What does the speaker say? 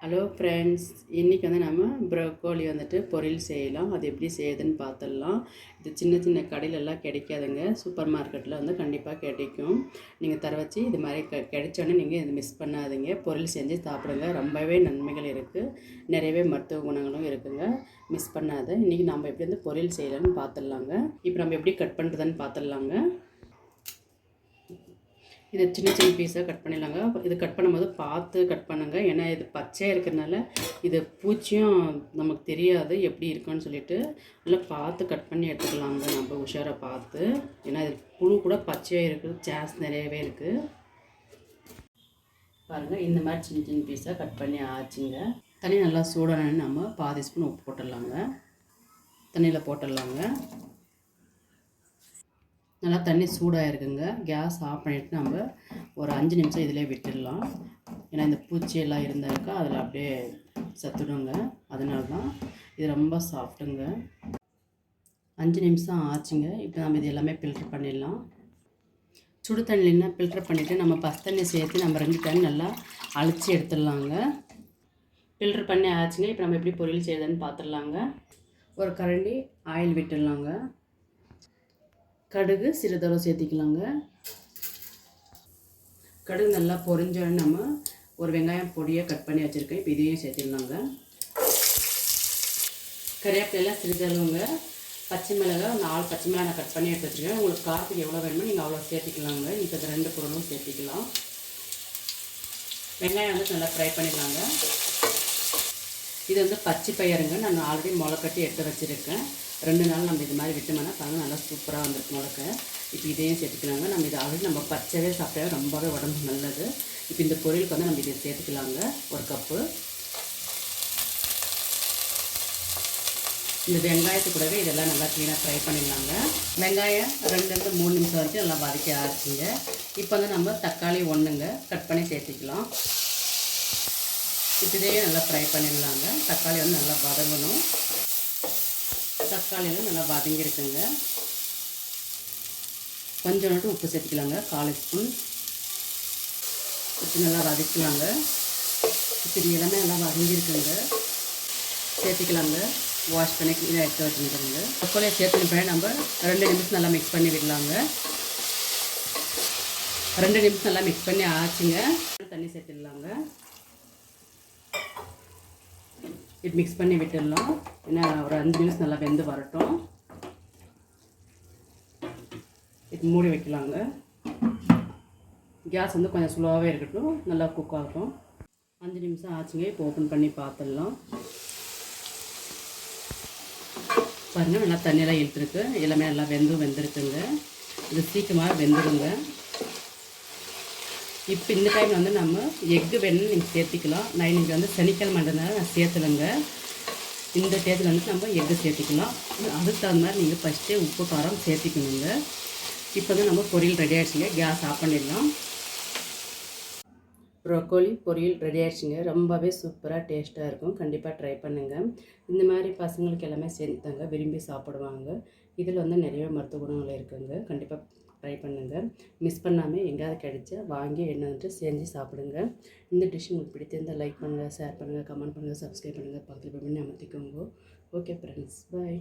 Hello friends, இன்றைக்கி நம்ம broccoli பொரியல் செய்யலாம். அது எப்படி செய்யுதுன்னு பார்த்துடலாம். இது சின்ன சின்ன கடையிலெல்லாம் கிடைக்காதுங்க. சூப்பர் மார்க்கெட்டில் கண்டிப்பாக கிடைக்கும். நீங்கள் தர வச்சு இது மாதிரி கிடைச்சோன்னே நீங்கள் இது மிஸ் பண்ணாதீங்க. பொரியல் செஞ்சு சாப்பிடுங்க. ரொம்பவே நன்மைகள் இருக்குது, நிறையவே மருத்துவ குணங்களும் இருக்குதுங்க. மிஸ் பண்ணாத. இன்றைக்கி நம்ம எப்படி பொரியல் செய்யலான்னு பார்த்துடலாங்க. இப்போ நம்ம எப்படி கட் பண்ணுறதுன்னு பார்த்துடலாங்க. இதை சின்ன சின்ன பீஸாக கட் பண்ணிடலாங்க. இது கட் பண்ணும்போது பார்த்து கட் பண்ணுங்க. ஏன்னா இது பச்சையாக இருக்கிறதுனால இது பூச்சியும் நமக்கு தெரியாது எப்படி இருக்குன்னு சொல்லிட்டு நல்லா பார்த்து கட் பண்ணி எடுத்துக்கலாங்க. நம்ம உஷாராக பார்த்து, ஏன்னா இது புழு கூட பச்சையாக இருக்குது, சான்ஸ் நிறையவே இருக்குது. பாருங்கள், இந்த மாதிரி சின்ன சின்ன பீஸாக கட் பண்ணி ஆச்சுங்க. தண்ணி நல்லா சூடானு நம்ம பாதி ஸ்பூன் உப்பு போட்டுடலாங்க. தண்ணியில் போட்டுடலாங்க. நல்லா தண்ணி சூடாக இருக்குங்க. கேஸ் ஆஃப் பண்ணிவிட்டு நம்ம ஒரு 5 நிமிஷம் இதிலே விட்டுடலாம். ஏன்னா இந்த பூச்சியெல்லாம் இருந்தாக்கா அதில் அப்படியே சத்துடுங்க. அதனால தான் இது ரொம்ப சாஃப்ட்டுங்க. 5 நிமிஷம் ஆச்சுங்க. இப்போ நம்ம இது எல்லாமே ஃபில்ட்ரு பண்ணிடலாம். சுடு தண்ணினா ஃபில்ட்ரு பண்ணிவிட்டு நம்ம பசு தண்ணி சேர்த்து நம்ம 2 டைம் நல்லா அழிச்சி எடுத்துடலாங்க. ஃபில்ட்ரு பண்ணி ஆச்சுங்க. இப்போ நம்ம எப்படி பொரியல் செய்யுதுன்னு பார்த்துடலாங்க. ஒரு கரண்டி ஆயில் விட்டுடலாங்க. கடுகு சிறிதளவு சேர்த்திக்கலாங்க. கடுகு நல்லா பொரிஞ்சோன்னு நம்ம ஒரு வெங்காயம் பொடியாக கட் பண்ணி வச்சுருக்கேன். இப்போ இதையும் சேர்த்திடலாங்க. கறிவேப்பிலையெல்லாம் சிறிதளவுங்க. பச்சை மிளகாய் 4 பச்சை மிளகாய் நான் கட் பண்ணி எடுத்து வச்சுருக்கேன். உங்களுக்கு காரத்துக்கு எவ்வளோ வேணுமோ நீங்கள் அவ்வளோ சேர்த்திக்கலாங்க. இப்போ இந்த 2 பொருளும் சேர்த்திக்கலாம். வெங்காயம் நல்லா ஃப்ரை பண்ணிக்கலாங்க. இது பச்சை பயிறுங்க. நான் ஆல்ரெடி முளைக்கட்டி எடுத்து வச்சுருக்கேன். 2 நாள் நம்ம இது மாதிரி விட்டோம்னா பாருங்கள், நல்லா சூப்பராக வந்துருக்கு முளைக்க. இப்போ இதையும் சேர்த்துக்கலாங்க. நம்ம இது ஆல்ரெடி நம்ம பச்சைவே சாப்பிட்டா ரொம்பவே உடம்பு நல்லது. இப்போ இந்த பொரியலுக்கு நம்ம இதை சேர்த்துக்கலாங்க. 1 கப்பு. இந்த வெங்காயத்து கூடவே இதெல்லாம் நல்லா க்ளீனாக ஃப்ரை பண்ணிடலாங்க. வெங்காயம் 2 3 நிமிஷம் வரைக்கும் நல்லா வதக்கி ஆச்சுங்க. இப்போ நம்ம தக்காளி 1ங்க கட் பண்ணி சேர்த்துக்கலாம். இப்போ இதையே நல்லா ஃப்ரை பண்ணிடலாங்க. தக்காளி நல்லா வதங்கணும். தக்காளியெல்லாம் நல்லா வதங்கியிருக்குங்க. கொஞ்சம் மட்டும் உப்பு சேர்த்துக்கலாங்க. 1/4 ஸ்பூன் உப்பு நல்லா வதக்கலாங்க. இப்போ இது எல்லாமே நல்லா வதங்கியிருக்குங்க. சேர்த்துக்கலாங்க. வாஷ் பண்ணி க்ளீனாக எடுத்து வச்சுருந்துருங்க. தக்காளியை சேர்த்துன பிறகு நம்ம 2 நிமிஷம் நல்லா மிக்ஸ் பண்ணி விடலாங்க. 2 நிமிஷம் நல்லா மிக்ஸ் பண்ணி ஆச்சுங்க. தண்ணி சேர்த்துடலாங்க. இது மிக்ஸ் பண்ணி விட்டுடலாம். ஏன்னா ஒரு 5 நிமிஷம் நல்லா வெந்து வரட்டும். இது மூடி வைக்கலாங்க. கேஸ் கொஞ்சம் ஸ்லோவாகவே இருக்கட்டும், நல்லா குக் ஆகட்டும். 5 நிமிஷம் ஆச்சுங்க. இப்போ ஓப்பன் பண்ணி பார்த்துடலாம். பாருங்கள், நல்லா தண்ணியெல்லாம் இழுத்துருக்கு. எல்லாமே நல்லா வெந்திருக்குங்க. இது சீக்கிரமாக வெந்துடுங்க. இப்போ இந்த டைம் நம்ம எக்கு வேணும்னு நீங்கள் சேர்த்திக்கலாம். நான் இன்றைக்கி சனிக்கிழமைன்றதுனால நான் சேர்த்துலங்க. இந்த டேஸ்ட்டில் நம்ம எக்கு சேர்த்திக்கலாம். அதுக்கு தகுந்த மாதிரி நீங்கள் ஃபஸ்ட்டே உப்பு காரம் சேர்த்திக்கணுங்க. இப்போ நம்ம பொரியல் ரெடி ஆகிடுச்சுங்க. கேஸ் ஆஃப் பண்ணிடலாம். ப்ரோக்கோலி பொரியல் ரெடி ஆகிடுச்சுங்க. ரொம்பவே சூப்பராக டேஸ்ட்டாக இருக்கும். கண்டிப்பாக ட்ரை பண்ணுங்கள். இந்த மாதிரி பசங்களுக்கு எல்லாமே சேர்த்தாங்க விரும்பி சாப்பிடுவாங்க. இதில் நிறைய மருத்துவ குணங்கள் இருக்குங்க. கண்டிப்பாக ட்ரை பண்ணுங்கள். மிஸ் பண்ணாமல் எங்கேயாவது கிடைச்சா வாங்கி என்னன்ட்டு செஞ்சு சாப்பிடுங்க. இந்த டிஷ் உங்களுக்கு பிடித்திருந்தால் லைக் பண்ணுங்கள், ஷேர் பண்ணுங்கள், கமெண்ட் பண்ணுங்கள், சப்ஸ்கிரைப் பண்ணுங்கள், பக்கத்தில் போய் அமர்த்திக்கோங்க. ஓகே ஃப்ரெண்ட்ஸ், பாய்.